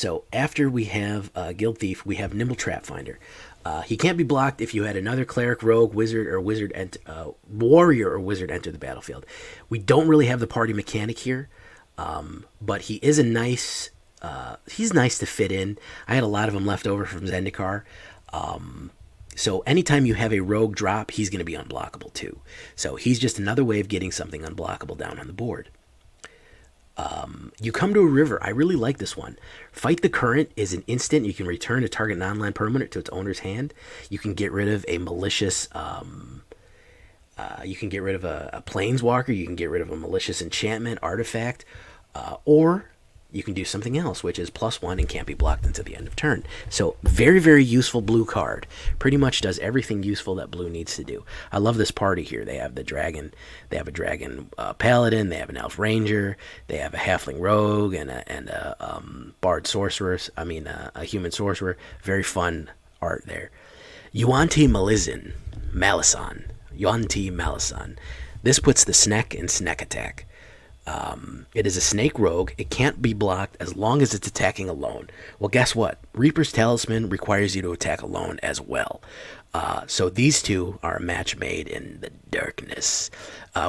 So after we have Guild Thief, we have Nimble Trapfinder. He can't be blocked if you had another cleric, rogue, wizard, or warrior or wizard enter the battlefield. We don't really have the party mechanic here, but he is a nice. He's nice to fit in. I had a lot of them left over from Zendikar. So anytime you have a rogue drop, he's going to be unblockable too. So he's just another way of getting something unblockable down on the board. You come to a river. I really like this one. Fight the Current is an instant. You can return a target non-land permanent to its owner's hand. You can get rid of a malicious... you can get rid of a planeswalker. You can get rid of a malicious enchantment, artifact. Or you can do something else, which is +1 and can't be blocked until the end of turn. So very, very useful blue card. Pretty much does everything useful that blue needs to do. I love this party here. They have the dragon. They have a dragon paladin. They have an elf ranger. They have a halfling rogue and a bard sorcerer. A human sorcerer. Very fun art there. Yuan-Ti Malison. Yuan-Ti Malison. This puts the Sneck in Sneck attack. It is a snake rogue. It can't be blocked as long as it's attacking alone. Well, guess what? Reaper's Talisman requires you to attack alone as well. So these two are a match made in the darkness.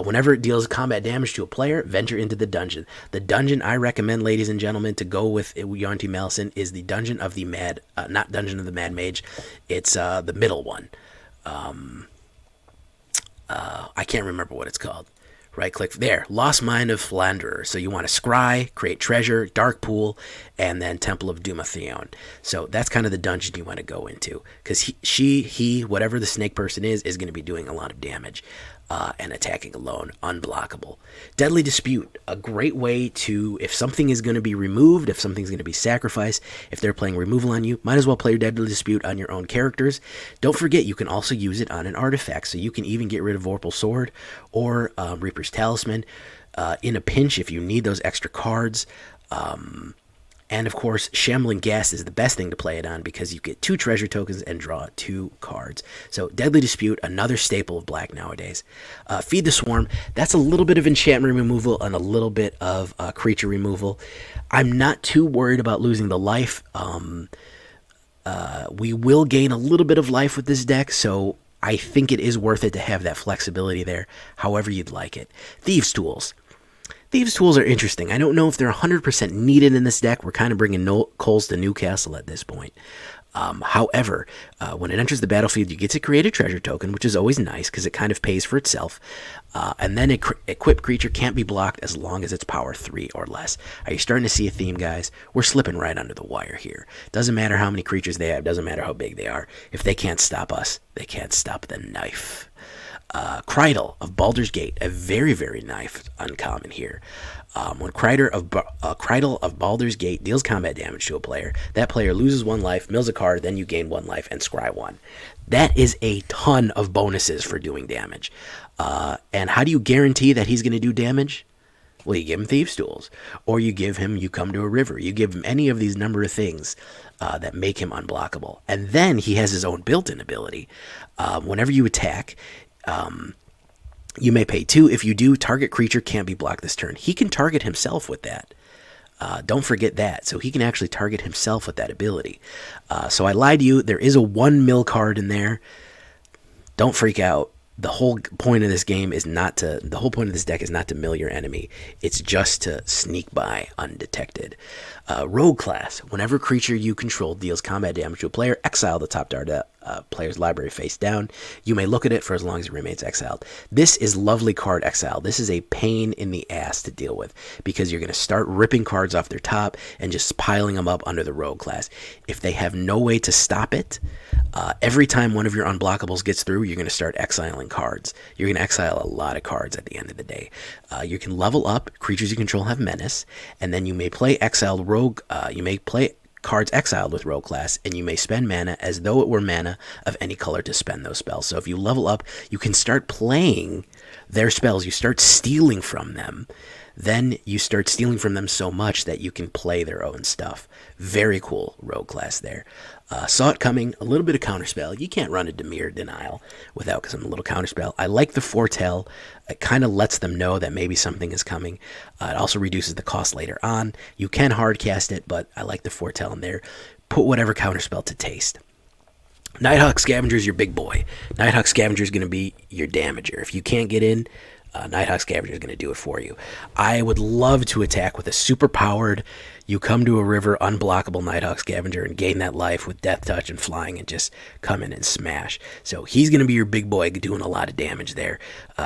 Whenever it deals combat damage to a player, venture into the dungeon. The dungeon I recommend, ladies and gentlemen, to go with Yuan-Ti Malison is the Dungeon of the Mad... not Dungeon of the Mad Mage. It's the middle one. I can't remember what it's called. Right click there, Lost Mine of Philanderer. So you want to scry, create treasure, dark pool, and then Temple of Dumatheon. So that's kind of the dungeon you want to go into, because he, whatever the snake person is going to be doing a lot of damage and attacking alone, unblockable. Deadly Dispute, a great way to, if something is going to be removed, if something's going to be sacrificed, if they're playing removal on you, might as well play your Deadly Dispute on your own characters. Don't forget, you can also use it on an artifact, so you can even get rid of Vorpal Sword or Reaper's Talisman in a pinch if you need those extra cards. And of course, Shambling Ghast is the best thing to play it on because you get 2 treasure tokens and draw 2 cards. So Deadly Dispute, another staple of black nowadays. Feed the Swarm, that's a little bit of enchantment removal and a little bit of creature removal. I'm not too worried about losing the life. We will gain a little bit of life with this deck, so I think it is worth it to have that flexibility there, however you'd like it. Thieves Tools. Thieves Tools are interesting. I don't know if they're 100% needed in this deck. We're kind of bringing coals to Newcastle at this point. However, when it enters the battlefield, you get to create a treasure token, which is always nice because it kind of pays for itself. And then equipped creature can't be blocked as long as it's power 3 or less. Are you starting to see a theme, guys? We're slipping right under the wire here. Doesn't matter how many creatures they have. Doesn't matter how big they are. If they can't stop us, they can't stop the knife. Krydle of Baldur's Gate, a very, very nice uncommon here. When Krydle of Baldur's Gate deals combat damage to a player, that player loses 1 life, mills a card, then you gain 1 life and scry 1. That is a ton of bonuses for doing damage. And how do you guarantee that he's going to do damage? Well, you give him Thieves Tools, or you come to a river. You give him any of these number of things that make him unblockable. And then he has his own built-in ability. Whenever you attack, you may pay 2. If you do, target creature can't be blocked this turn. He can target himself with that. Don't forget that. So he can actually target himself with that ability. So I lied to you. There is a 1 mill card in there. Don't freak out. The whole point of this game is the whole point of this deck is not to mill your enemy. It's just to sneak by undetected. Rogue class. Whenever creature you control deals combat damage to a player, exile the top player's library face down. You may look at it for as long as it remains exiled. This is lovely card exile. This is a pain in the ass to deal with because you're going to start ripping cards off their top and just piling them up under the rogue class. If they have no way to stop it, every time one of your unblockables gets through, you're going to start exiling cards. You're going to exile a lot of cards at the end of the day. You can level up. Creatures you control have menace, and then you may play exiled rogue. You may play cards exiled with rogue class, and you may spend mana as though it were mana of any color to spend those spells. So if you level up, you can start playing their spells. You start stealing from them. Then you start stealing from them so much that you can play their own stuff. Very cool rogue class there. Saw it coming. A little bit of counterspell. You can't run a Dimir Denial without some little counterspell. I like the Foretell. it kind of lets them know that maybe something is coming. It also reduces the cost later on. You can hard cast it, but I like the foretell in there. Put whatever counterspell to taste. Nighthawk Scavenger is your big boy. Nighthawk Scavenger is going to be your damager. If you can't get in, Nighthawk Scavenger is going to do it for you. I would love to attack with a super powered, you come to a river, unblockable Nighthawk Scavenger and gain that life with Death Touch and flying and just come in and smash. So he's going to be your big boy doing a lot of damage there.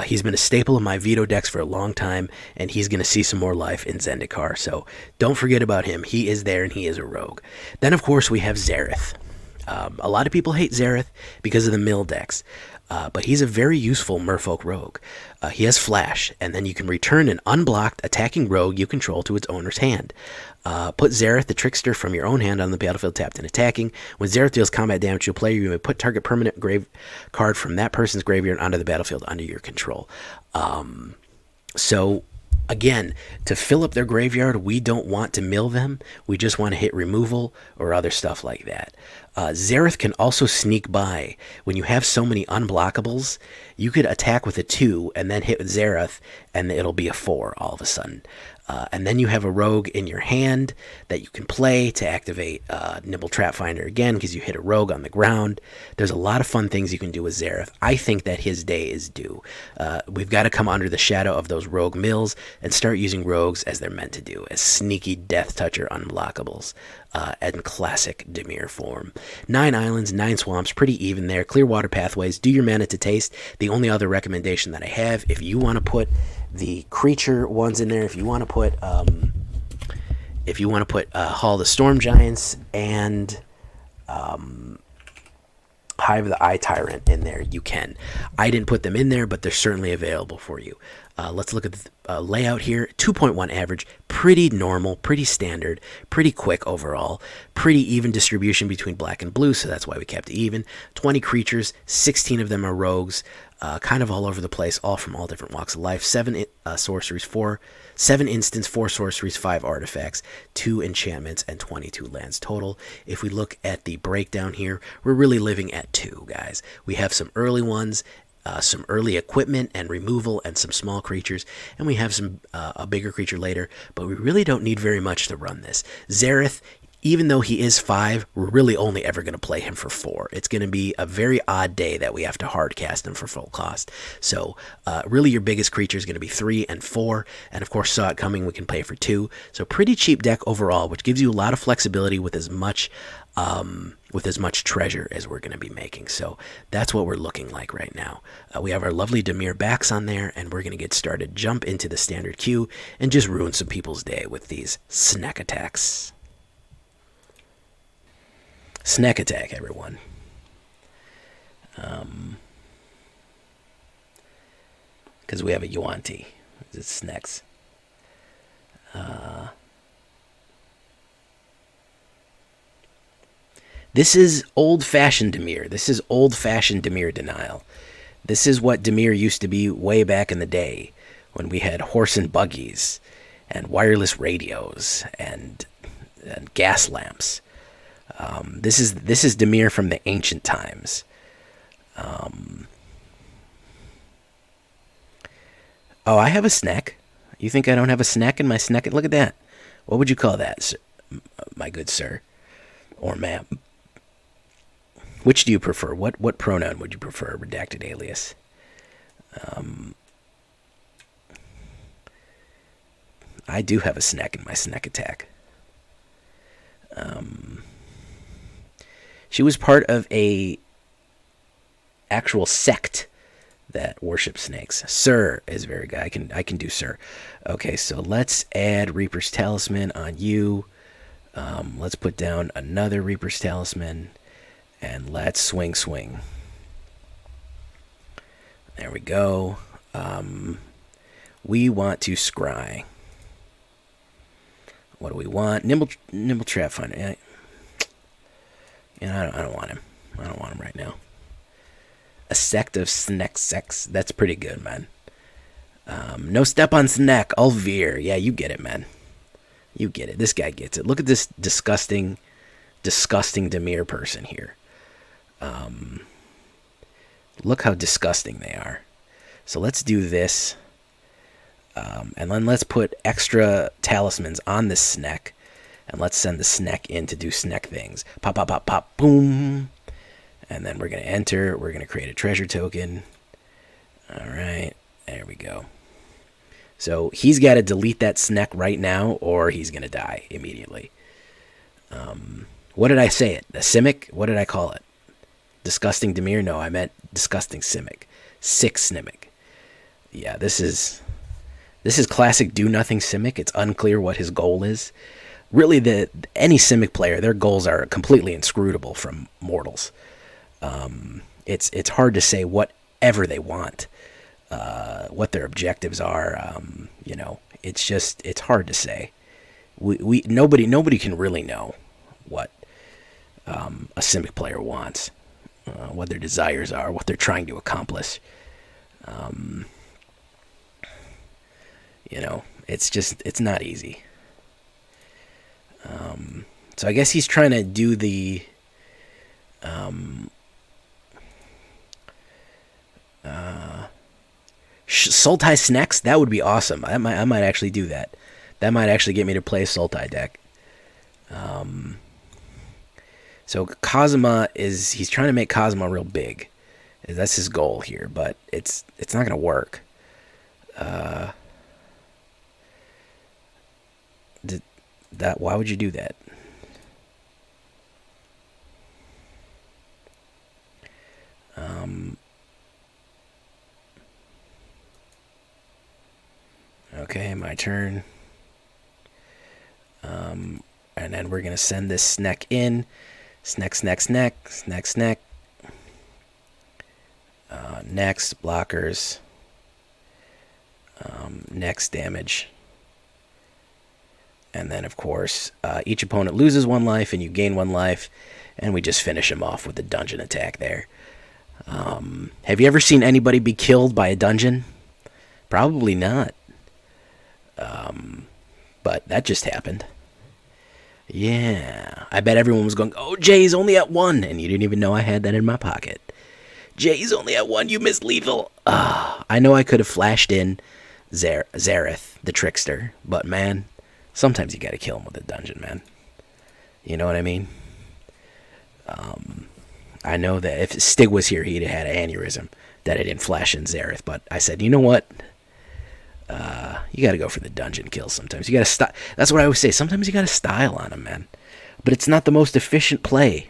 He's been a staple of my veto decks for a long time, and he's going to see some more life in Zendikar. So don't forget about him. He is there, and he is a rogue. Then, of course, we have Xerath. A lot of people hate Xerath because of the mill decks. But he's a very useful merfolk rogue. He has flash, and then you can return an unblocked attacking rogue you control to its owner's hand. Put Xerath, the Trickster, from your own hand on the battlefield tapped and attacking. When Xerath deals combat damage to a player, you may put target permanent grave card from that person's graveyard onto the battlefield under your control. So, again, to fill up their graveyard, we don't want to mill them. We just want to hit removal or other stuff like that. Xerath can also sneak by. When you have so many unblockables, you could attack with a 2 and then hit with Xerath, and it'll be a 4 all of a sudden. And then you have a rogue in your hand that you can play to activate Nimble Trapfinder again because you hit a rogue on the ground. There's a lot of fun things you can do with Xerath. I think that his day is due. We've got to come under the shadow of those rogue mills and start using rogues as they're meant to do, as sneaky Death Toucher unblockables and classic Dimir form. 9 islands, 9 swamps, pretty even there. Clearwater Pathways, do your mana to taste. The only other recommendation that I have, if you want to put the creature ones in there, if you want to put Hall of the Storm Giants and Hive of the Eye Tyrant in there, you can. I didn't put them in there, but they're certainly available for you. Let's look at the layout here. 2.1 average, pretty normal, pretty standard, pretty quick overall, pretty even distribution between black and blue, so that's why we kept it even. 20 creatures, 16 of them are rogues, kind of all over the place, all from all different walks of life. 7 sorceries, 7 instants, 4 sorceries, 5 artifacts, 2 enchantments, and 22 lands total. If we look at the breakdown here, we're really living at 2, guys. We have some early ones, some early equipment and removal, and some small creatures, and we have some a bigger creature later, but we really don't need very much to run this. Xerath, even though he is 5, we're really only ever going to play him for 4. It's going to be a very odd day that we have to hard cast him for full cost. So really your biggest creature is going to be 3 and 4, and of course Saw It Coming we can play for 2. So pretty cheap deck overall, which gives you a lot of flexibility with as much treasure as we're going to be making. So that's what we're looking like right now. We have our lovely Dimir backs on there, and we're going to get started, jump into the standard queue, and just ruin some people's day with these snack attacks. Snack attack, everyone. Because we have a Yuan-Ti. It's snacks. This is old-fashioned Dimir. This is old-fashioned Dimir denial. This is what Dimir used to be way back in the day, when we had horse and buggies, and wireless radios, and gas lamps. This is Dimir from the ancient times. Oh, I have a snack. You think I don't have a snack in my snack? Look at that. What would you call that, sir, my good sir, or ma'am? Which do you prefer? What pronoun would you prefer? Redacted alias. I do have a snack in my snack attack. She was part of a actual sect that worships snakes. Sir is very good. I can do sir. Okay, so let's add Reaper's Talisman on you. Let's put down another Reaper's Talisman, and let's swing. There we go. We want to scry. What do we want? Nimble Trapfinder. Yeah, I don't want him. I don't want him right now. A sect of snack sex. That's pretty good, man. No step on snack. Alvear. Yeah, you get it, man. You get it. This guy gets it. Look at this disgusting Dimir person here. Look how disgusting they are. So let's do this. And then let's put extra talismans on this Sneck. And let's send the Sneck in to do Sneck things. Pop, pop, pop, pop, boom. And then we're going to enter. We're going to create a treasure token. All right. There we go. So he's got to delete that Sneck right now, or he's going to die immediately. What did I say it? The Simic? What did I call it? Disgusting Dimir? No, I meant Disgusting Simic. Sick Simic. Yeah, this is classic do-nothing Simic. It's unclear what his goal is. Really, any Simic player, their goals are completely inscrutable from mortals. It's hard to say whatever they want, what their objectives are. It's hard to say. Nobody can really know what a Simic player wants, what their desires are, what they're trying to accomplish. It's not easy. So I guess he's trying to do the Sultai Snacks. That would be awesome. I might actually do that. That might actually get me to play a Sultai deck. So Kazuma he's trying to make Kazuma real big. That's his goal here, but it's not going to work. Why would you do that? Okay, my turn. And then we're gonna send this Sneck in. Sneck. Next blockers. Next damage. And then, of course, each opponent loses 1 life, and you gain 1 life, and we just finish him off with a dungeon attack there. Have you ever seen anybody be killed by a dungeon? Probably not. But that just happened. Yeah. I bet everyone was going, oh, Jay's only at 1, and you didn't even know I had that in my pocket. Jay's only at 1, you missed lethal. I know I could have flashed in Xerath, the Trickster, but man... Sometimes you gotta kill him with a dungeon, man. You know what I mean? I know that if Stig was here, he'd have had an aneurysm that I didn't flash in Xerath. But I said, you know what? You gotta go for the dungeon kills sometimes. You gotta That's what I always say. Sometimes you gotta style on him, man. But it's not the most efficient play.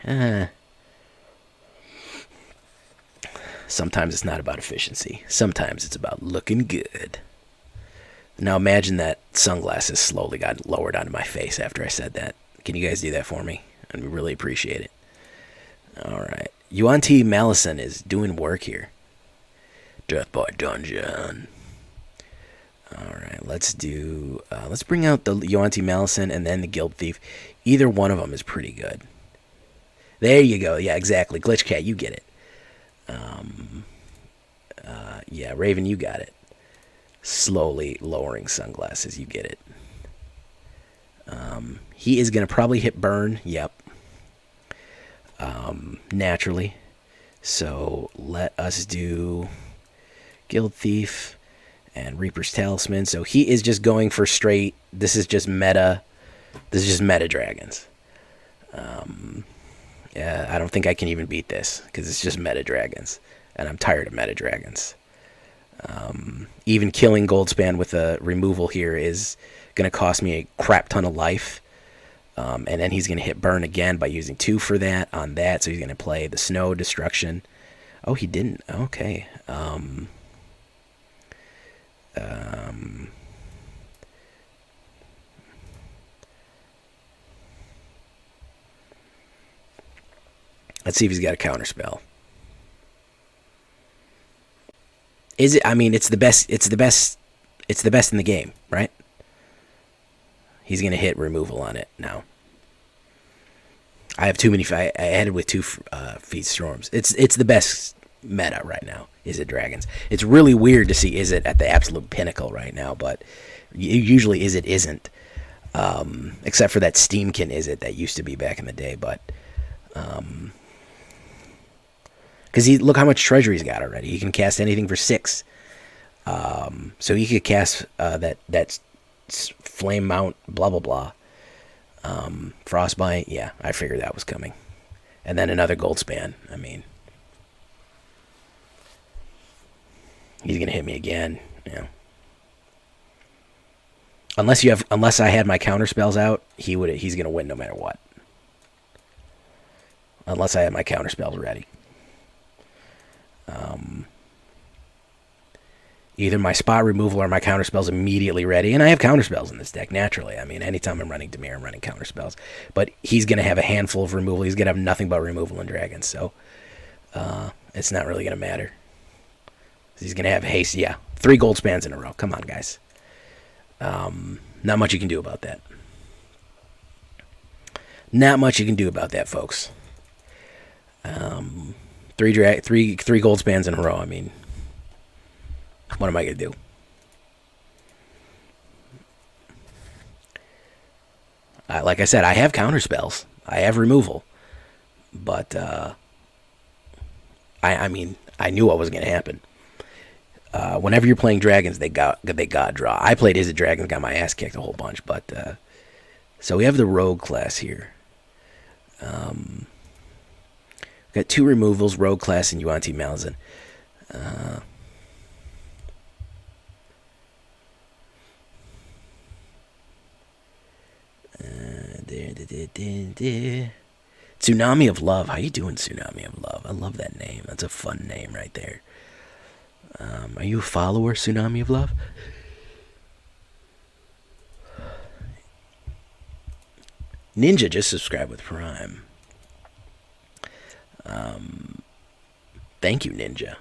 Sometimes it's not about efficiency. Sometimes it's about looking good. Now imagine that sunglasses slowly got lowered onto my face after I said that. Can you guys do that for me? I'd really appreciate it. Alright. Yuan-Ti Malison is doing work here. Death by Dungeon. Alright, let's bring out the Yuan-Ti Malison and then the Guild Thief. Either one of them is pretty good. There you go. Yeah, exactly. Glitch Cat, you get it. Yeah, Raven, you got it. Slowly lowering sunglasses, you get it. He is going to probably hit burn. Yep. Naturally. So let us do Guild Thief and Reaper's Talisman. So he is just going for straight. This is just meta. This is just meta dragons. Yeah, I don't think I can even beat this because it's just meta dragons, and I'm tired of meta dragons. Even killing Goldspan with a removal here is going to cost me a crap ton of life. And then he's going to hit burn again by using 2 for that on that. So he's going to play the Snow Destruction. Oh, he didn't. Okay. Let's see if he's got a counterspell. Is it? I mean, it's the best. It's the best. It's the best in the game, right? He's gonna hit removal on it now. I have too many. I added with 2 Feast Storms. It's the best meta right now. Is it dragons? It's really weird to see is it at the absolute pinnacle right now, but usually is it isn't. Except for that Steamkin is it that used to be back in the day, but because look how much treasure he's got already. He can cast anything for 6. So he could cast that flame mount, blah blah blah. Frostbite, yeah, I figured that was coming. And then another gold span. I mean, he's gonna hit me again. Yeah. Unless I had my counter spells out, he's gonna win no matter what. Unless I had my counter spells ready. Either my spot removal or my counterspells immediately ready. And I have counterspells in this deck, naturally. I mean, anytime I'm running Dimir, I'm running counterspells. But he's going to have a handful of removal. He's going to have nothing but removal in dragons. So it's not really going to matter. He's going to have haste. Yeah, 3 gold spans in a row. Come on, guys. Not much you can do about that. Not much you can do about that, folks. 3 gold spans in a row. I mean, what am I going to do? Like I said, I have counter spells. I have removal. But, I mean, I knew what was going to happen. Whenever you're playing dragons, they god draw. I played Izzet Dragons, got my ass kicked a whole bunch. But, so we have the rogue class here. Got 2 removals, rogue class and Yuan-Ti Malison. Tsunami of Love. How you doing, Tsunami of Love? I love that name. That's a fun name right there. Are you a follower, Tsunami of Love? Ninja just subscribed with Prime. Thank you, Ninja.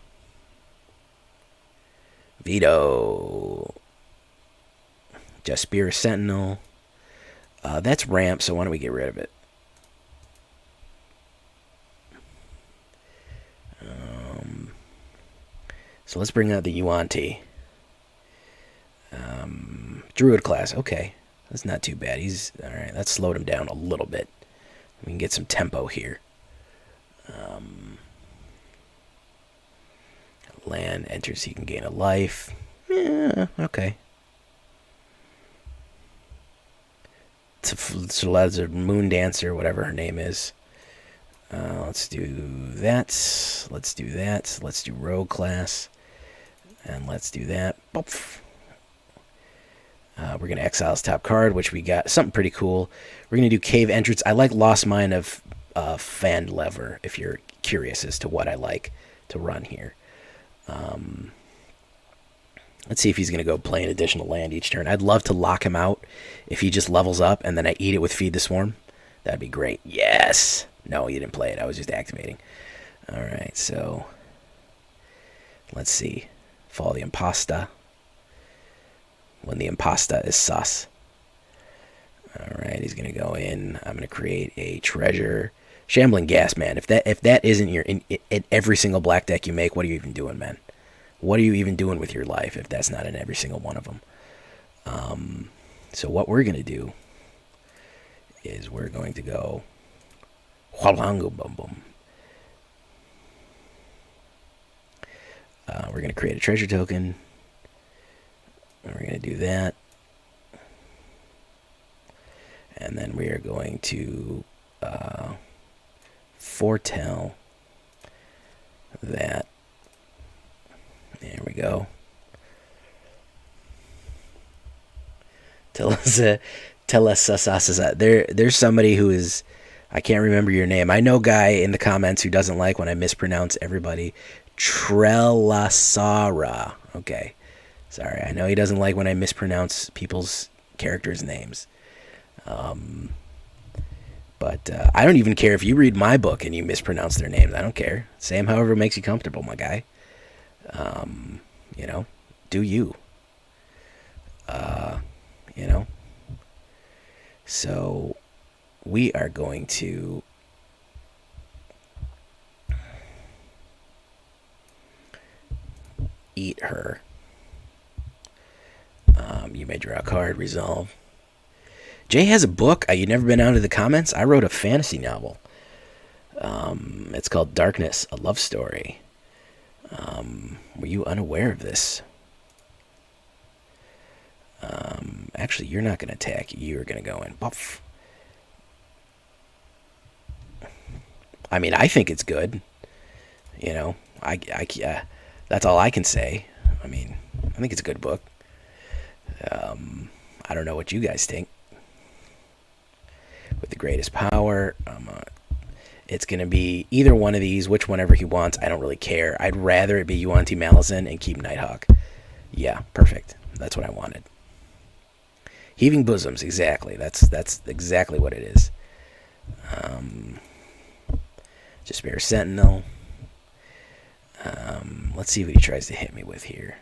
Vito. Jaspira Sentinel. That's ramp, so why don't we get rid of it? So let's bring out the Yuan-Ti. Druid class, okay. That's not too bad. Alright, let's slow him down a little bit. We can get some tempo here. Land enters, he can gain a life. Yeah, okay. So that's a Moon Dancer, whatever her name is. Let's do that. Let's do that. Let's do Rogue class. And let's do that. We're going to exile his top card, which we got something pretty cool. We're going to do Cave Entrance. I like Lost Mine of Fan Lever, if you're curious as to what I like to run here. Let's see if he's going to go play an additional land each turn. I'd love to lock him out if he just levels up and then I eat it with Feed the Swarm. That'd be great. Yes! No, you didn't play it. I was just activating. Alright, so let's see. Fall the Impasta. When the Impasta is sus. Alright, he's going to go in. I'm going to create a treasure. Shambling Ghast, man. If that isn't your in every single black deck you make, what are you even doing, man? What are you even doing with your life if that's not in every single one of them? So what we're going to do is we're going to go Hualango Bum Bum. We're going to create a treasure token. We're going to do that. And then we are going to foretell that. There we go. There's somebody who is, I can't remember your name. I know guy in the comments who doesn't like when I mispronounce everybody. Trelasara. Okay. Sorry, I know he doesn't like when I mispronounce people's characters' names. But I don't even care if you read my book and you mispronounce their names. I don't care. Say them however makes you comfortable, my guy. You know, do you. You know. So we are going to eat her. You may draw a card, resolve. Jay has a book. You've never been out of the comments? I wrote a fantasy novel. It's called Darkness, a Love Story. Were you unaware of this? Actually, you're not going to attack. You're going to go in. Buff. I mean, I think it's good. You know, that's all I can say. I mean, I think it's a good book. I don't know what you guys think. With the greatest power, it's going to be either one of these, which whenever he wants. I don't really care. I'd rather it be Yuan-Ti Malison and keep Nighthawk. Yeah, perfect. That's what I wanted. Heaving Bosoms, exactly. That's exactly what it is. Despair Sentinel. Let's see what he tries to hit me with here.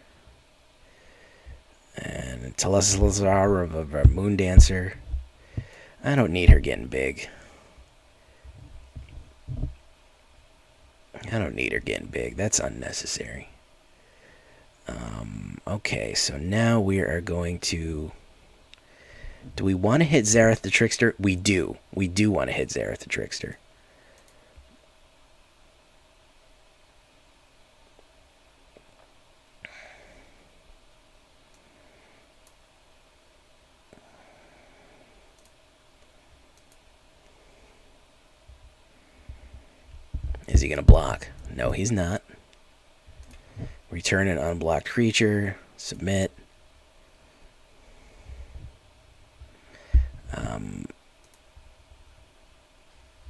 And Talisman of a Moon Dancer. I don't need her getting big. I don't need her getting big. That's unnecessary. Okay, so now we are going to... Do we want to hit Xerath the Trickster? We do. We do want to hit Xerath the Trickster. Is he going to block? No, he's not. Return an unblocked creature. Submit.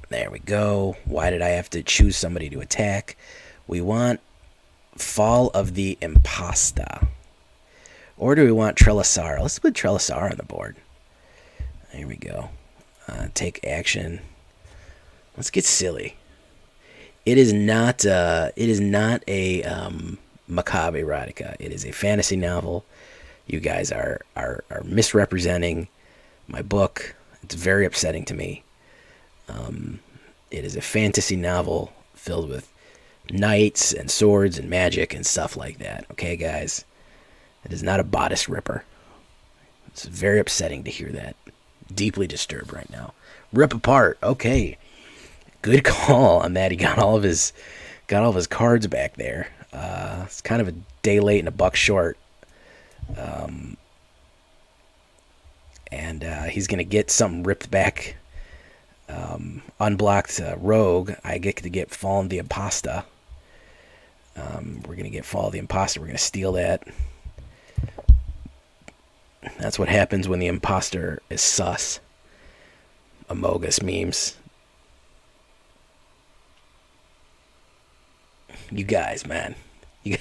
There we go. Why did I have to choose somebody to attack? We want Fall of the Impasta. Or do we want Trelisar? Let's put Trelisar on the board. There we go. Take action. Let's get silly. It is not a macabre erotica. It is a fantasy novel. You guys are misrepresenting my book. It's very upsetting to me. It is a fantasy novel filled with knights and swords and magic and stuff like that. Okay, guys? It is not a bodice ripper. It's very upsetting to hear that. Deeply disturbed right now. Rip apart. Okay. Good call on that. He got all of his cards back there. It's kind of a day late and a buck short. And he's going to get something ripped back. Unblocked Rogue. I get to get Fall of the Impasta. We're going to get Fall of the Imposter. We're going to steal that. That's what happens when the imposter is sus. Amogus memes. You guys, man. You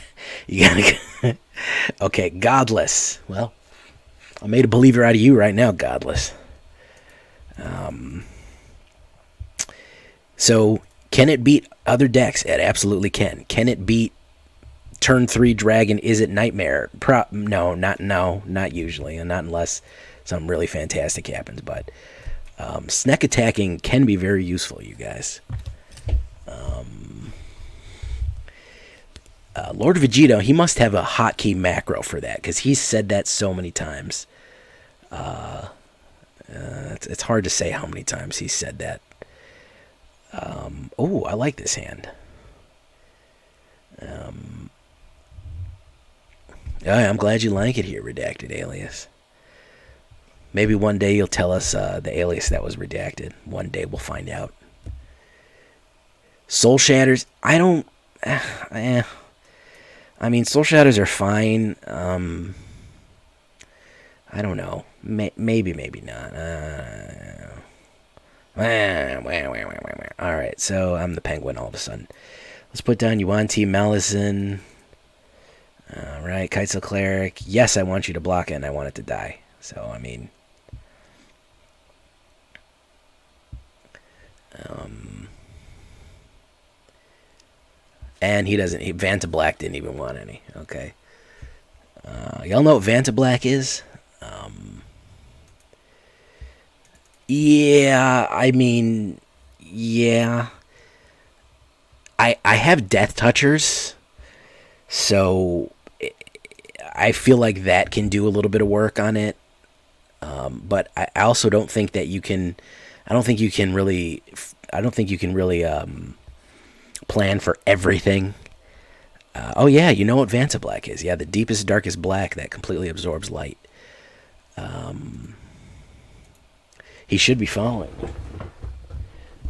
gotta... Okay, Godless. Well, I made a believer out of you right now, Godless. So, can it beat other decks? It absolutely can. Can it beat turn 3 Dragon? Is it Nightmare? No, not usually, and not unless something really fantastic happens. But Sneak attacking can be very useful, you guys. Lord Vegito, he must have a hotkey macro for that, because he's said that so many times. It's hard to say how many times he's said that. Oh, I like this hand. I'm glad you like it here, Redacted Alias. Maybe one day you'll tell us the alias that was redacted. One day we'll find out. Soul Shatters, I don't... I mean, Soul Shatters are fine. I don't know. Maybe not. Alright, so I'm the Penguin all of a sudden. Let's put down Yuan-Ti Malison. Alright, Kitesail Cleric. Yes, I want you to block it, and I want it to die. So, I mean... and he doesn't... Vanta Black didn't even want any. Okay. Y'all know what Vanta Black is? Yeah, I mean... Yeah. I have Death Touchers, so I feel like that can do a little bit of work on it. But I also don't think that you can... I don't think you can really plan for everything. Oh yeah, you know what Vanta Black is. Yeah, the deepest, darkest black that completely absorbs light. He should be following.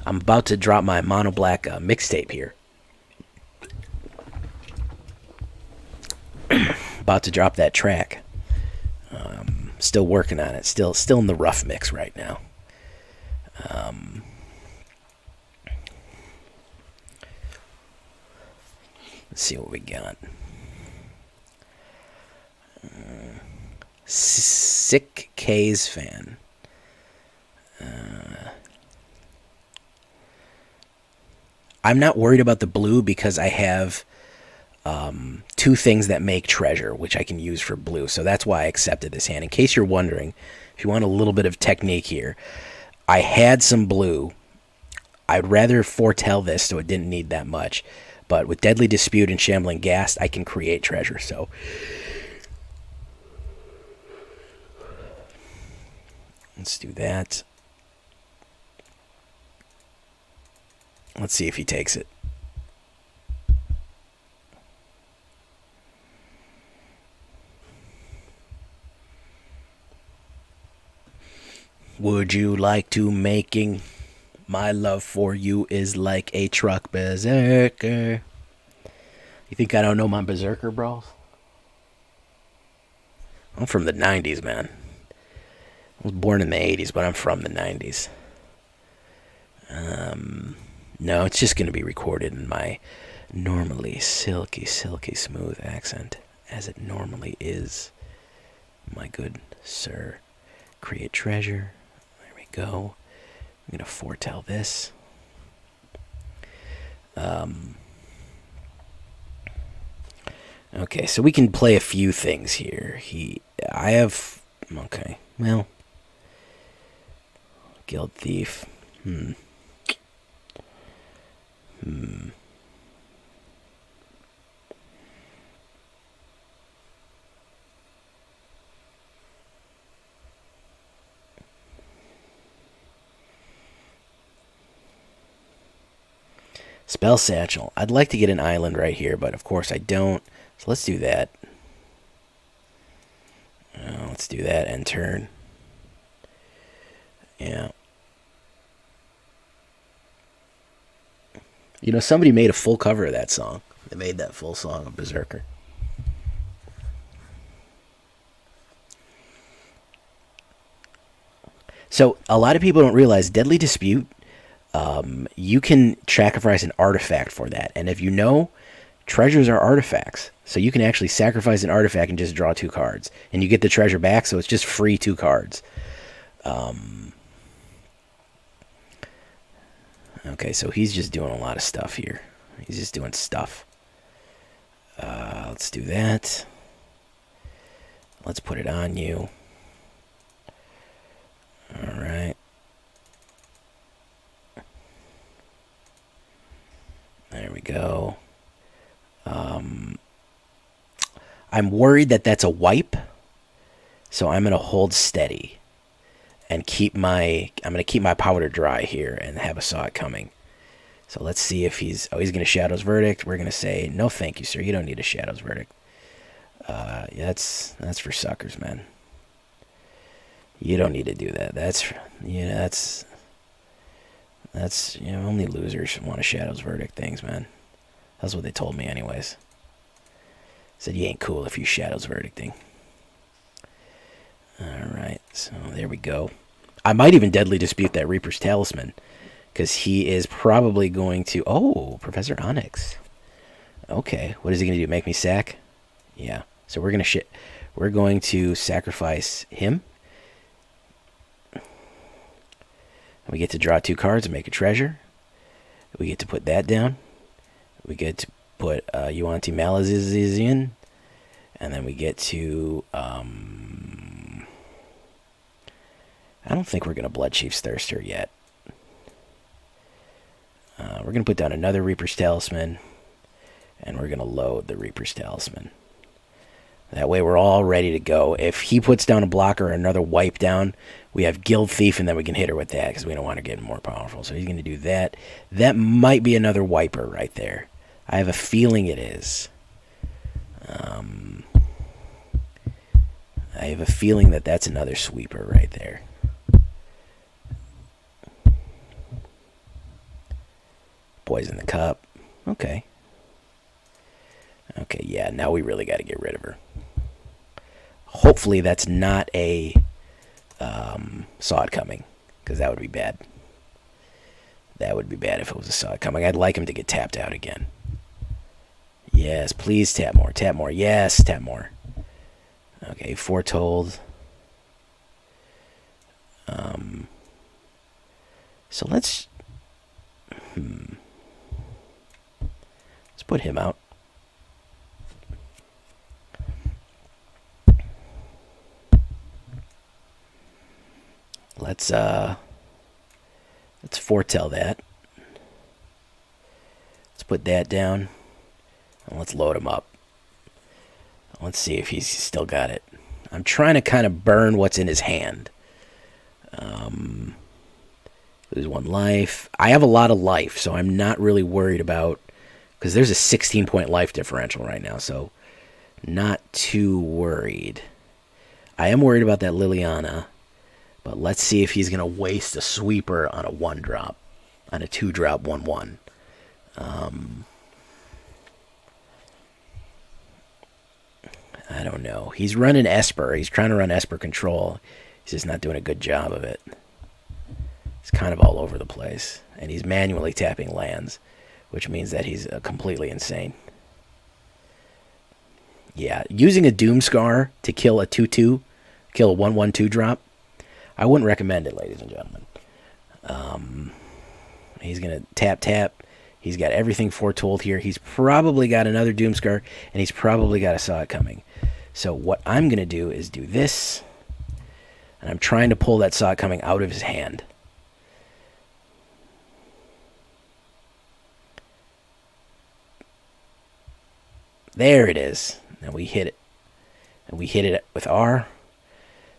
I'm about to drop my mono black mixtape here. About to drop that track. Still working on it. Still in the rough mix right now. Let's see what we got. Sick K's fan. I'm not worried about the blue because I have two things that make treasure, which I can use for blue. So that's why I accepted this hand. In case you're wondering, if you want a little bit of technique here, I had some blue. I'd rather foretell this so it didn't need that much. But with Deadly Dispute and Shambling Ghast, I can create treasure. So let's do that. Let's see if he takes it. Would you like to making? My love for you is like a truck berserker. You think I don't know my berserker, bros? I'm from the 90s, man. I was born in the 80s, but I'm from the 90s. No, it's just going to be recorded in my normally silky smooth accent, as it normally is. My good sir. Create treasure. There we go. I'm going to foretell this. Okay, so we can play a few things here. Okay, well. Guild Thief. Spell Satchel. I'd like to get an island right here, but of course I don't. So let's do that. Let's do that and turn. Yeah. You know, somebody made a full cover of that song. They made that full song of Berserker. So a lot of people don't realize Deadly Dispute, you can sacrifice an artifact for that. And if you know, treasures are artifacts. So you can actually sacrifice an artifact and just draw 2 cards. And you get the treasure back, so it's just free 2 cards. Okay, so he's just doing a lot of stuff here. He's just doing stuff. Let's do that. Let's put it on you. Alright. There we go. I'm worried that that's a wipe. So I'm going to hold steady. And I'm going to keep my powder dry here and have a saw it coming. So let's see if he's going to Shadow's Verdict. We're going to say, no thank you, sir. You don't need a Shadow's Verdict. Yeah, that's for suckers, man. You don't need to do that. That's only losers want a Shadow's Verdict things, man. That's what they told me anyways. Said you ain't cool if you Shadow's Verdicting. Alright, so there we go. I might even Deadly Dispute that Reaper's Talisman, because he is probably going to... Oh, Professor Onyx. Okay, what is he going to do? Make me sack? Yeah, so we're going to sacrifice him. We get to draw 2 cards and make a treasure. We get to put that down. We get to put Yuan-Ti Malison. And then we get to... I don't think we're going to Bloodchief's Thirster yet. We're going to put down another Reaper's Talisman. And we're going to load the Reaper's Talisman. That way we're all ready to go. If he puts down a blocker or another wipe down, we have Guild Thief, and then we can hit her with that because we don't want to get more powerful. So he's going to do that. That might be another wiper right there. I have a feeling it is. I have a feeling that that's another sweeper right there. Poison the cup. Okay. Okay, yeah, now we really got to get rid of her. Hopefully that's not a Saw It Coming, because that would be bad. That would be bad if it was a Saw It Coming. I'd like him to get tapped out again. Yes, please tap more. Tap more. Yes, tap more. Okay, Foretold. So let's put him out. Let's foretell that. Let's put that down. And let's load him up. Let's see if he's still got it. I'm trying to kind of burn what's in his hand. Lose 1 life. I have a lot of life, so I'm not really worried about... Because there's a 16-point life differential right now, so not too worried. I am worried about that Liliana, but let's see if he's going to waste a sweeper on a 1-drop, on a 2-drop 1/1. I don't know. He's running Esper. He's trying to run Esper Control. He's just not doing a good job of it. He's kind of all over the place. And he's manually tapping lands, which means that he's completely insane. Yeah, using a Doomscar to kill a 2/2, kill a 1/1 2-drop, I wouldn't recommend it, ladies and gentlemen. He's going to tap. He's got everything foretold here. He's probably got another Doomscar, and he's probably got a Saw It Coming. So what I'm going to do is do this, and I'm trying to pull that Saw It Coming out of his hand. There it is. Now we hit it. And we hit it with our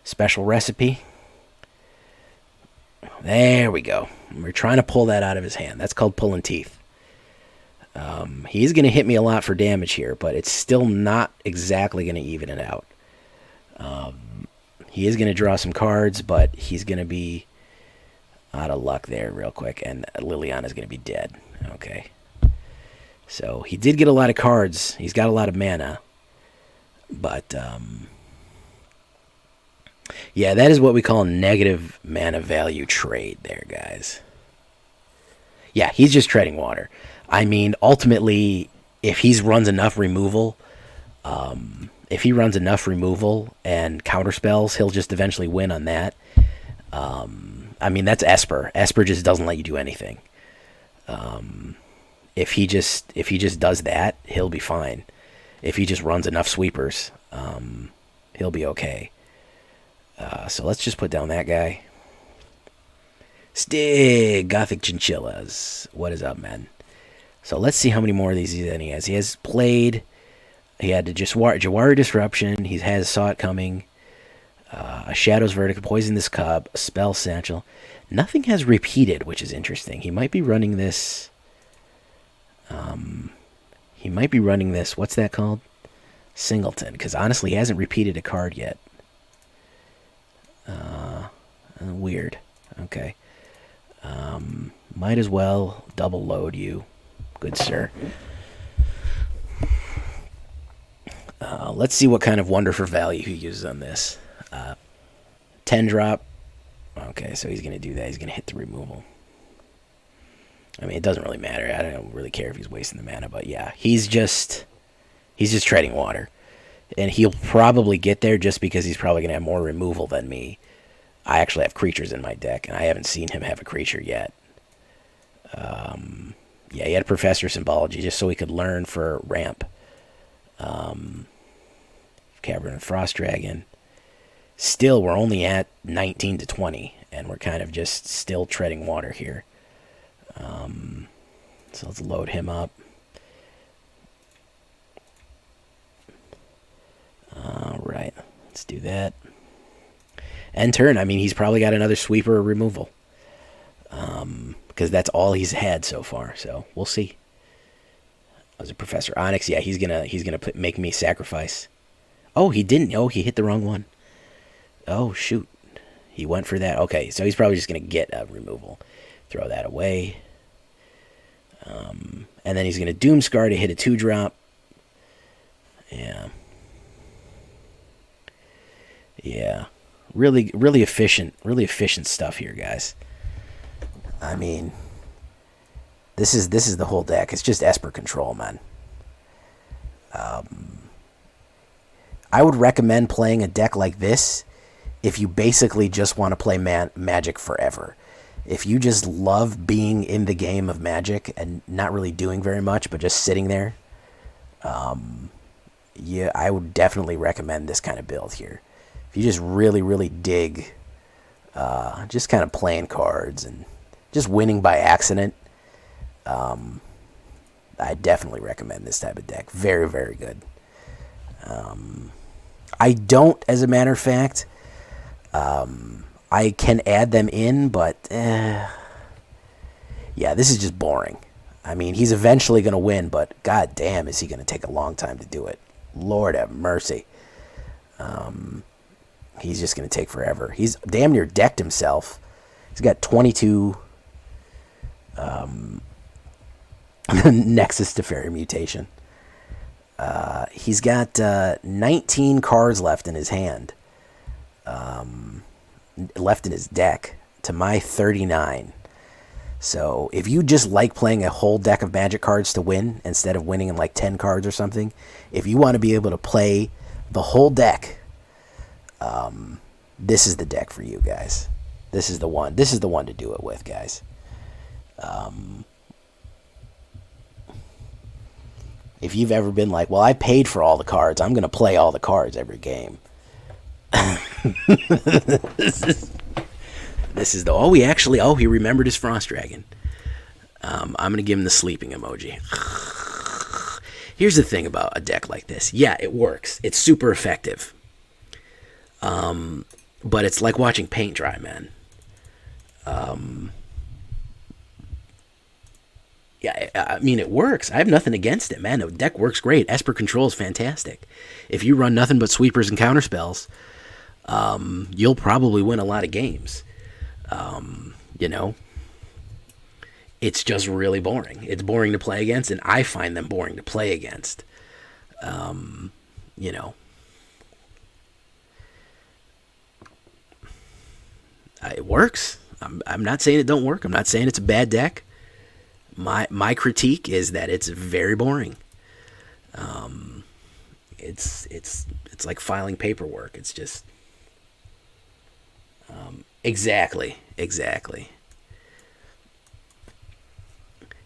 special recipe. There we go. We're trying to pull that out of his hand. That's called pulling teeth. He's going to hit me a lot for damage here, but it's still not exactly going to even it out. He is going to draw some cards, but he's going to be out of luck there real quick, and Liliana's going to be dead. Okay. So he did get a lot of cards. He's got a lot of mana. But, yeah, that is what we call a negative mana value trade there, guys. Yeah, he's just treading water. I mean, ultimately, if he runs enough removal, and counterspells, he'll just eventually win on that. I mean, that's Esper. Esper just doesn't let you do anything. If he just does that, he'll be fine. If he just runs enough sweepers, he'll be okay. So let's just put down that guy. Stig, Gothic Chinchillas. What is up, man? So let's see how many more of these he has. He has played. He had to Jawari Disruption. He has Saw It Coming. A Shadow's Verdict, Poison This Cup, a Spell Satchel. Nothing has repeated, which is interesting. He might be running this... what's that called? Singleton, because honestly, he hasn't repeated a card yet. Weird. Okay. Might as well double load you, good sir. Let's see what kind of Wonder for Value he uses on this. 10-drop. Okay, so he's going to do that. He's going to hit the removal. I mean, it doesn't really matter. I don't really care if he's wasting the mana, but yeah, he's just treading water. And he'll probably get there just because he's probably going to have more removal than me. I actually have creatures in my deck, and I haven't seen him have a creature yet. Yeah, he had Professor Symbology just so he could learn for ramp. Cavern and Frost Dragon. Still, we're only at 19 to 20, and we're kind of just still treading water here. So let's load him up. Alright, let's do that. End turn. I mean, he's probably got another sweeper or removal. Because that's all he's had so far, so we'll see. Was it Professor Onyx? Yeah, he's gonna make me sacrifice. Oh, he didn't. Oh, he hit the wrong one. Oh, shoot. He went for that. Okay, so he's probably just going to get a removal. Throw that away. And then he's going to Doomscar to hit a 2-drop. Yeah. Yeah. Really, really efficient stuff here, guys. I mean, this is the whole deck. It's just Esper control, man. I would recommend playing a deck like this if you basically just want to play Magic forever. If you just love being in the game of Magic and not really doing very much, but just sitting there, yeah, I would definitely recommend this kind of build here. If you just really, really dig just kind of playing cards and just winning by accident, I definitely recommend this type of deck. Very, very good. I don't, as a matter of fact, I can add them in, but yeah, this is just boring. I mean, he's eventually going to win, but god damn, is he going to take a long time to do it. Lord have mercy. He's just going to take forever. He's damn near decked himself. He's got 22 Nexus to Fairy Mutation. He's got 19 cards left in his hand. Left in his deck to my 39. So if you just like playing a whole deck of Magic cards to win instead of winning in like 10 cards or something, if you want to be able to play the whole deck, this is the deck for you guys. This is the one. This is the one to do it with, guys. If you've ever been like, well, I paid for all the cards, I'm going to play all the cards every game. This is the he remembered his Frost Dragon. I'm gonna give him the sleeping emoji. Here's the thing about a deck like this. Yeah, it works. It's super effective. But it's like watching paint dry, man. Yeah, I mean, it works. I have nothing against it, man. The deck works great. Esper Control is fantastic. If you run nothing but sweepers and counterspells, you'll probably win a lot of games. You know, it's just really boring. It's boring to play against, and I find them boring to play against. You know, it works. I'm not saying it don't work. I'm not saying it's a bad deck. My critique is that it's very boring. It's like filing paperwork. It's just exactly.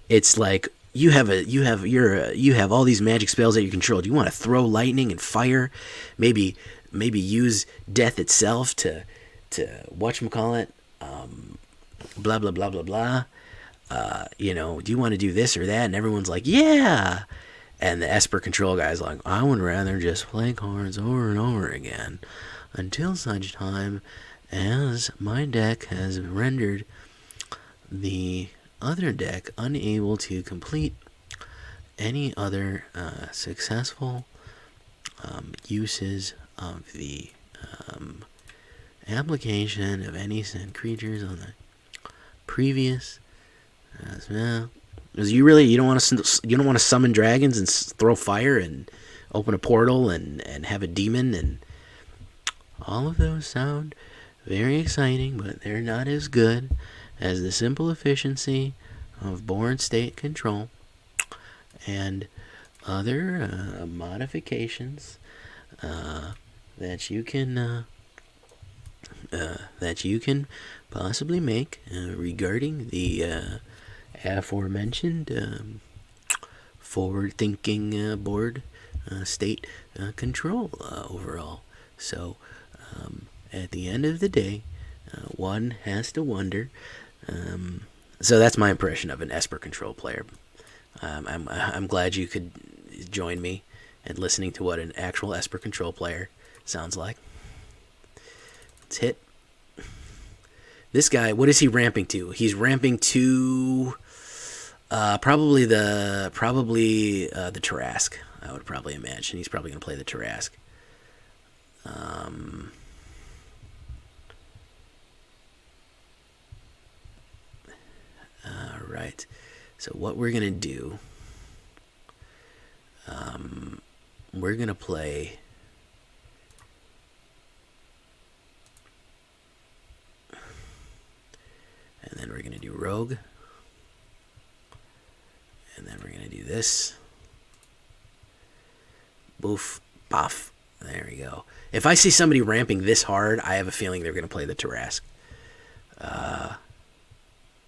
It's like you have all these magic spells that you control. Do you want to throw lightning and fire? Maybe use death itself to whatchamacallit, blah blah blah blah blah. You know, do you want to do this or that? And everyone's like, yeah. And the Esper Control guy's like, I would rather just play cards over and over again until such time as my deck has rendered the other deck unable to complete any other successful uses of the application of any sent creatures on the previous because you don't want to summon dragons and throw fire and open a portal and have a demon, and all of those sound very exciting, but they're not as good as the simple efficiency of board state control and other modifications that you can possibly make regarding the aforementioned forward-thinking board state control overall. So at the end of the day, one has to wonder. So that's my impression of an Esper Control player. I'm glad you could join me in listening to what an actual Esper Control player sounds like. Let's hit. This guy, what is he ramping to? He's ramping to probably the Tarrasque. I would probably imagine he's probably going to play the Tarrasque. right. So what we're going to do, we're going to play... And then we're going to do Rogue. And then we're going to do this. Boof, boff. There we go. If I see somebody ramping this hard, I have a feeling they're going to play the Tarask.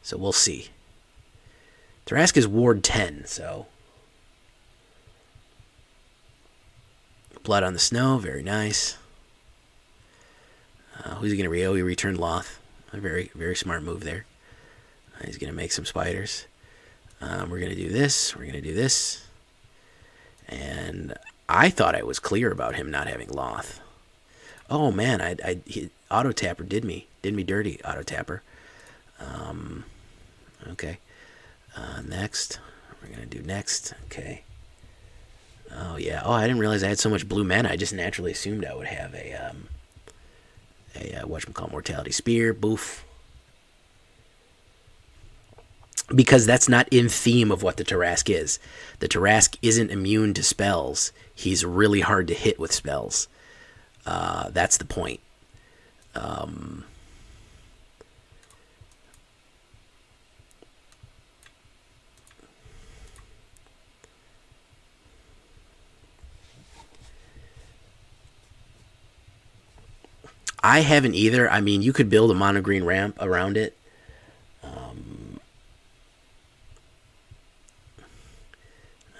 So we'll see. Tarask is Ward 10, so... Blood on the Snow, very nice. Who's he going to Rio? He returned Loth. A very, very smart move there. He's going to make some spiders. We're going to do this. We're going to do this. And I thought I was clear about him not having Loth. Oh, man. Auto-tapper did me. Did me dirty, Auto-tapper. Okay. Next. We're going to do next. Okay. Oh, yeah. Oh, I didn't realize I had so much blue mana. I just naturally assumed I would have a whatchamacallit, Mortality Spear. Boof. Because that's not in theme of what the Tarask is. The Tarask isn't immune to spells. He's really hard to hit with spells. That's the point. I haven't either. I mean, you could build a mono green ramp around it.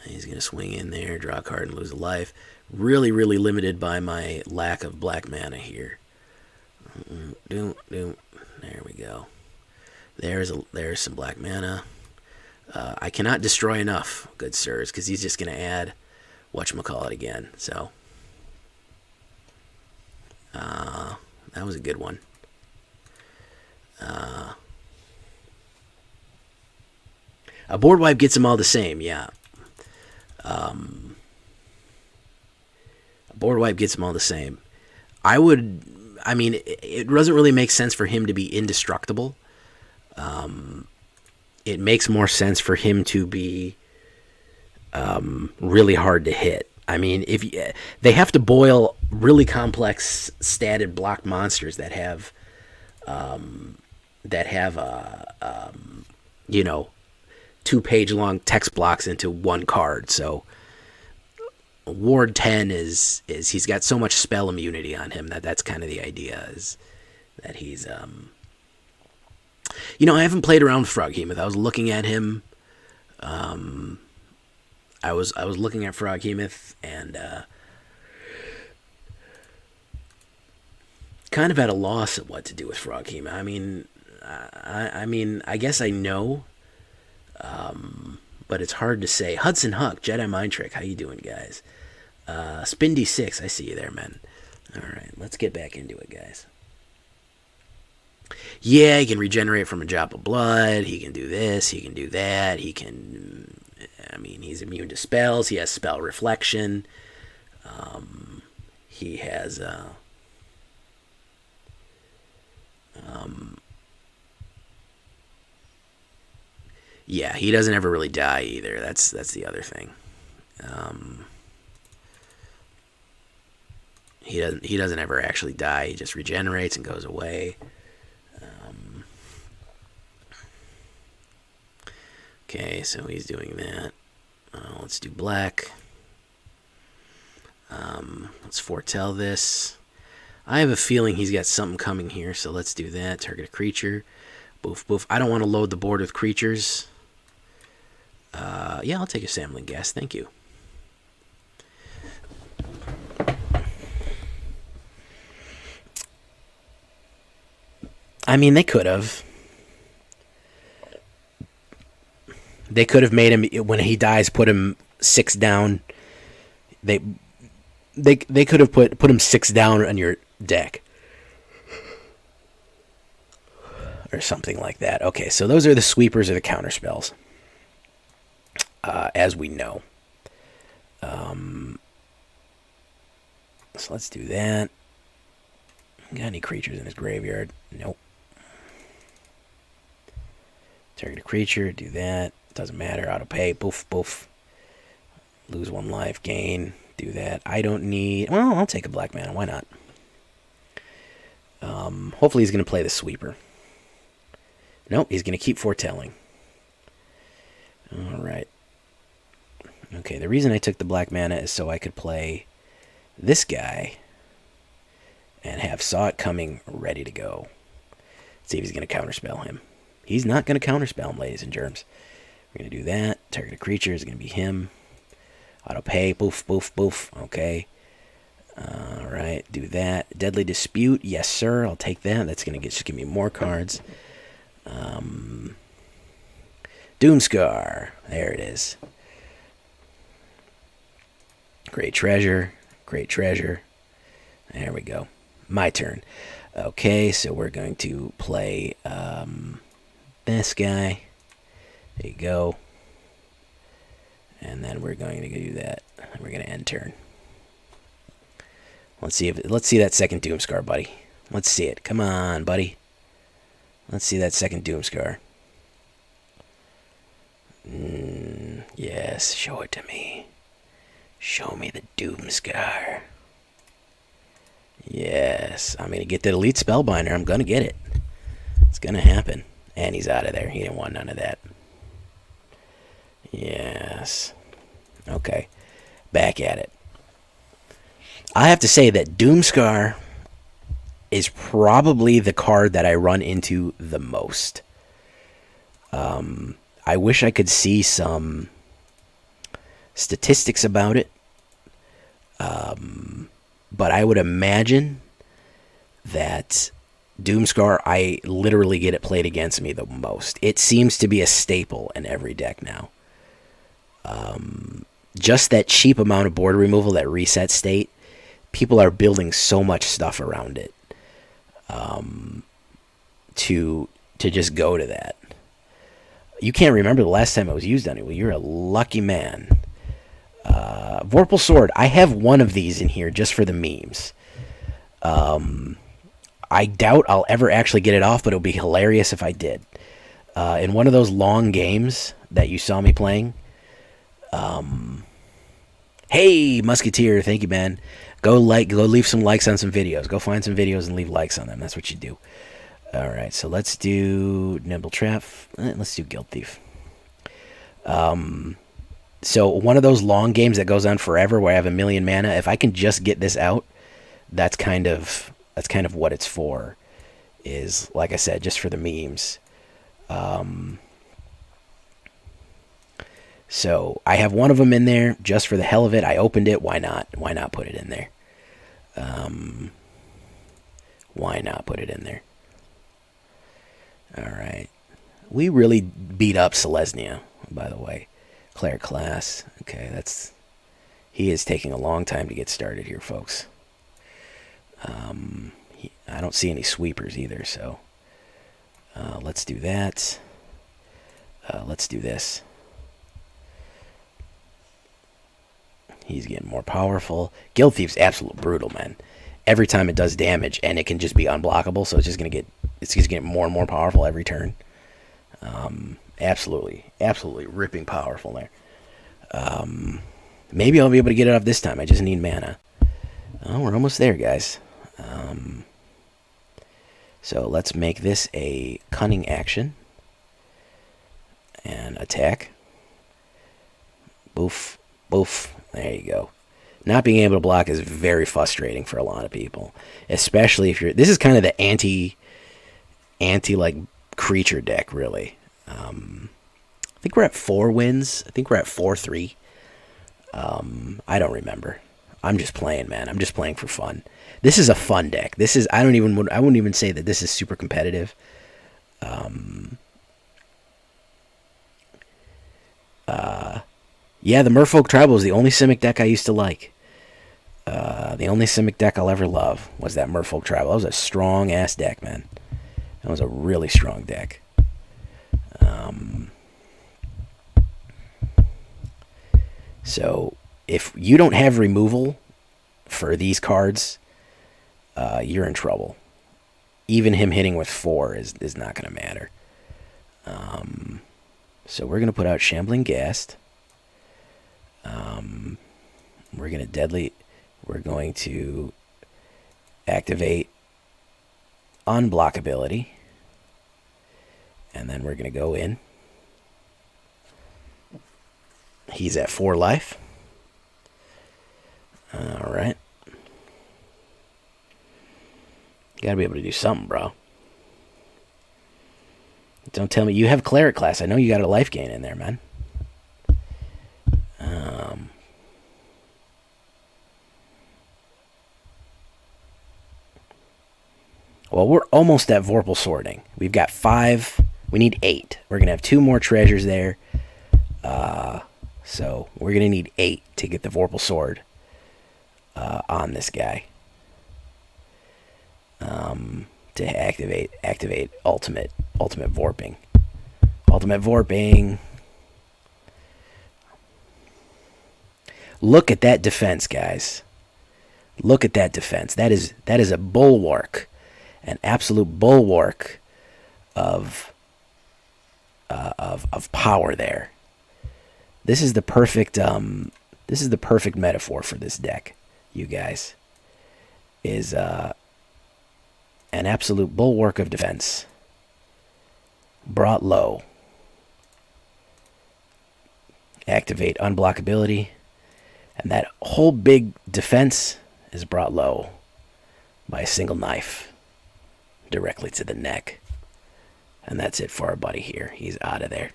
He's going to swing in there, draw a card, and lose a life. Really, really limited by my lack of black mana here. There we go. There's some black mana. I cannot destroy enough, good sirs, because he's just going to add whatchamacallit again. So, that was a good one. A board wipe gets them all the same, yeah. A board wipe gets them all the same. I mean, it doesn't really make sense for him to be indestructible. It makes more sense for him to be really hard to hit. I mean, they have to boil really complex statted block monsters that have you know, 2-page long text blocks into one card. So Ward 10 is he's got so much spell immunity on him that's kind of the idea, is that he's you know, I haven't played around with Froghemoth. I was looking at him. I was looking at Froghemoth and kind of at a loss at what to do with Froghemoth. I mean, I guess I know, but it's hard to say. Hudson Huck, Jedi Mind Trick, how you doing, guys? Spindy 6, I see you there, man. All right, let's get back into it, guys. Yeah, he can regenerate from a drop of blood. He can do this. He can do that. He can... I mean, he's immune to spells. He has spell reflection. He has... yeah, he doesn't ever really die either. That's the other thing. He doesn't ever actually die. He just regenerates and goes away. Okay, so he's doing that. Let's do black. Let's foretell this. I have a feeling he's got something coming here, so let's do that. Target a creature. Boof, boof. I don't want to load the board with creatures. Yeah, I'll take a Shambling Ghast. Thank you. I mean, they could have. They could have made him, when he dies, put him 6 down. They could have put him 6 down on your deck. Or something like that. Okay, so those are the sweepers or the counterspells. As we know. So let's do that. Got any creatures in his graveyard? Nope. Target a creature, do that. Doesn't matter, auto pay, poof, poof. Lose 1 life, gain, do that. I don't need, well, I'll take a black mana, why not? Hopefully he's going to play the sweeper. Nope, he's going to keep foretelling. Alright. Okay, the reason I took the black mana is so I could play this guy and have Saw It Coming ready to go. See if he's going to counterspell him. He's not going to counterspell him, ladies and germs. We're going to do that. Target a creature is going to be him. Auto pay, poof, poof, poof. Okay. Alright, do that. Deadly Dispute, yes sir, I'll take that. That's going to just give me more cards. Doomscar, there it is. Great Treasure, Great Treasure. There we go. My turn. Okay, so we're going to play this guy. There you go. And then we're going to do that. We're going to end turn. Let's see that second Doomscar, buddy. Let's see it. Come on, buddy. Let's see that second Doomscar. Yes, show it to me. Show me the Doomscar. Yes, I'm going to get that Elite Spellbinder. I'm going to get it. It's going to happen. And he's out of there. He didn't want none of that. Yes. Okay. Back at it. I have to say that Doomscar is probably the card that I run into the most. I wish I could see some statistics about it. But I would imagine that Doomscar, I literally get it played against me the most. It seems to be a staple in every deck now. Just that cheap amount of board removal, that reset state, people are building so much stuff around it to just go to that. You can't remember the last time it was used on it. Well, you're a lucky man. Vorpal Sword. I have one of these in here just for the memes. I doubt I'll ever actually get it off, but it'll be hilarious if I did. In one of those long games that you saw me playing. Hey, Musketeer, thank you, man. Go leave some likes on some videos. Go find some videos and leave likes on them. That's what you do. All right, so let's do Nimble Trap. Let's do Guild Thief. So one of those long games that goes on forever, where I have 1,000,000 mana. If I can just get this out, that's kind of what it's for. Is, like I said, just for the memes. So I have one of them in there just for the hell of it. I opened it. Why not? Why not put it in there? Why not put it in there? All right. We really beat up Selesnya, by the way. Cleric class. Okay, he is taking a long time to get started here, folks. I don't see any sweepers either, so let's do that. Let's do this. He's getting more powerful. Guild Thief's absolute brutal, man. Every time it does damage, and it can just be unblockable, so it's just gonna get more and more powerful every turn. Absolutely ripping powerful there. Maybe I'll be able to get it off this time. I just need mana. Oh, we're almost there, guys. So let's make this a cunning action and attack. Boof, boof. There you go. Not being able to block is very frustrating for a lot of people, especially if you're. This is kind of the anti like creature deck, really. I think we're at 4 wins. I think we're at 4-3. I don't remember. I'm just playing, man. I'm just playing for fun. This is a fun deck. This is. I wouldn't even say that this is super competitive. Yeah, the Merfolk Tribal is the only Simic deck I used to like. The only Simic deck I'll ever love was that Merfolk Tribal. That was a strong-ass deck, man. That was a really strong deck. So, if you don't have removal for these cards, you're in trouble. Even him hitting with 4 is not going to matter. So we're going to put out Shambling Ghast. We're going to activate Unblockability. And then we're going to go in. He's at 4 life. Alright. You gotta be able to do something, bro. Don't tell me you have cleric class. I know you got a life gain in there, man. Well, we're almost at Vorpal Swording. We've got 5. We need 8. We're going to have 2 more treasures there. So we're going to need 8 to get the Vorpal Sword on this guy. To activate ultimate Vorping. Ultimate Vorping. Look at that defense, guys. Look at that defense. That is a bulwark. An absolute bulwark of power there. This is the perfect metaphor for this deck, you guys. Is an absolute bulwark of defense brought low. Activate Unblockability, and that whole big defense is brought low by a single knife directly to the neck. And that's it for our buddy here. He's out of there.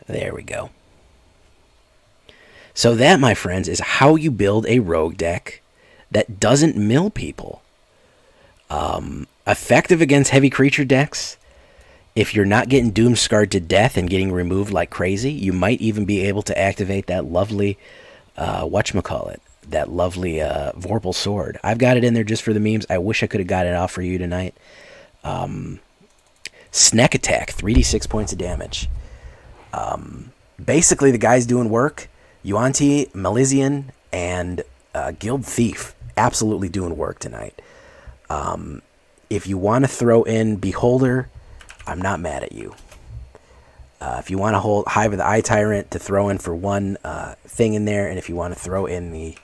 There we go. So that, my friends, is how you build a rogue deck that doesn't mill people. Effective against heavy creature decks. If you're not getting doom scarred to death and getting removed like crazy, you might even be able to activate that lovely, whatchamacallit, that lovely Vorpal Sword. I've got it in there just for the memes. I wish I could have got it off for you tonight. Sneak attack, 3d6 points of damage. Basically, the guy's doing work. Yuan-Ti Malison and Guild Thief absolutely doing work tonight. If you want to throw in Beholder, I'm not mad at you. If you want to hold Hive of the Eye Tyrant to throw in for one thing in there, and if you want to throw in the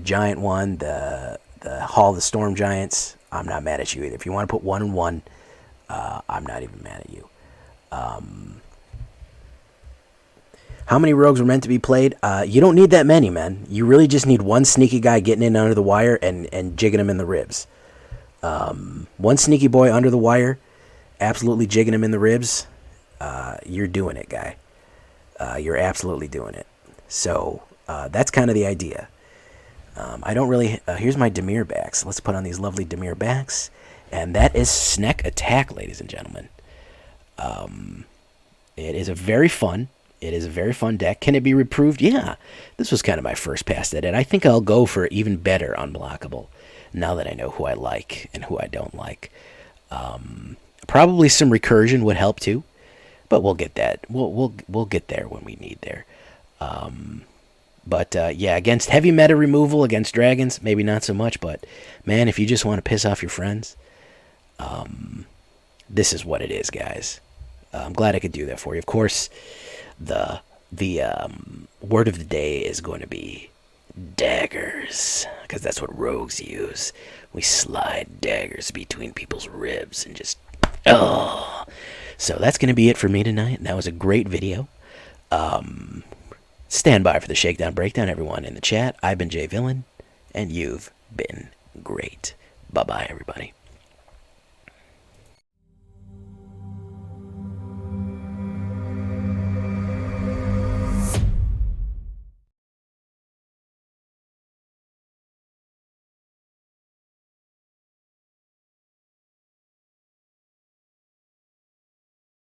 giant one, the Hall of the Storm Giants, I'm not mad at you either. If you want to put 1 and 1, I'm not even mad at you. How many rogues were meant to be played? You don't need that many, man. You really just need one sneaky guy getting in under the wire and jigging him in the ribs. One sneaky boy under the wire, absolutely jigging him in the ribs. You're doing it, guy. You're absolutely doing it. So that's kind of the idea. I don't really... here's my Dimir backs. Let's put on these lovely Dimir backs. And that is Sneak Attack, ladies and gentlemen. It is a very fun deck. Can it be reproved? Yeah. This was kind of my first pass at it. I think I'll go for even better Unblockable now that I know who I like and who I don't like. Probably some recursion would help too, but we'll get that. We'll get there when we need there. But yeah, against heavy meta removal, against dragons, maybe not so much. But man, if you just want to piss off your friends, this is what it is, guys. I'm glad I could do that for you. Of course, the word of the day is going to be daggers, because that's what rogues use. We slide daggers between people's ribs and just So that's going to be it for me tonight. That was a great video. Stand by for the shakedown breakdown, everyone in the chat. I've been Jay Villain, and you've been great. Bye bye, everybody.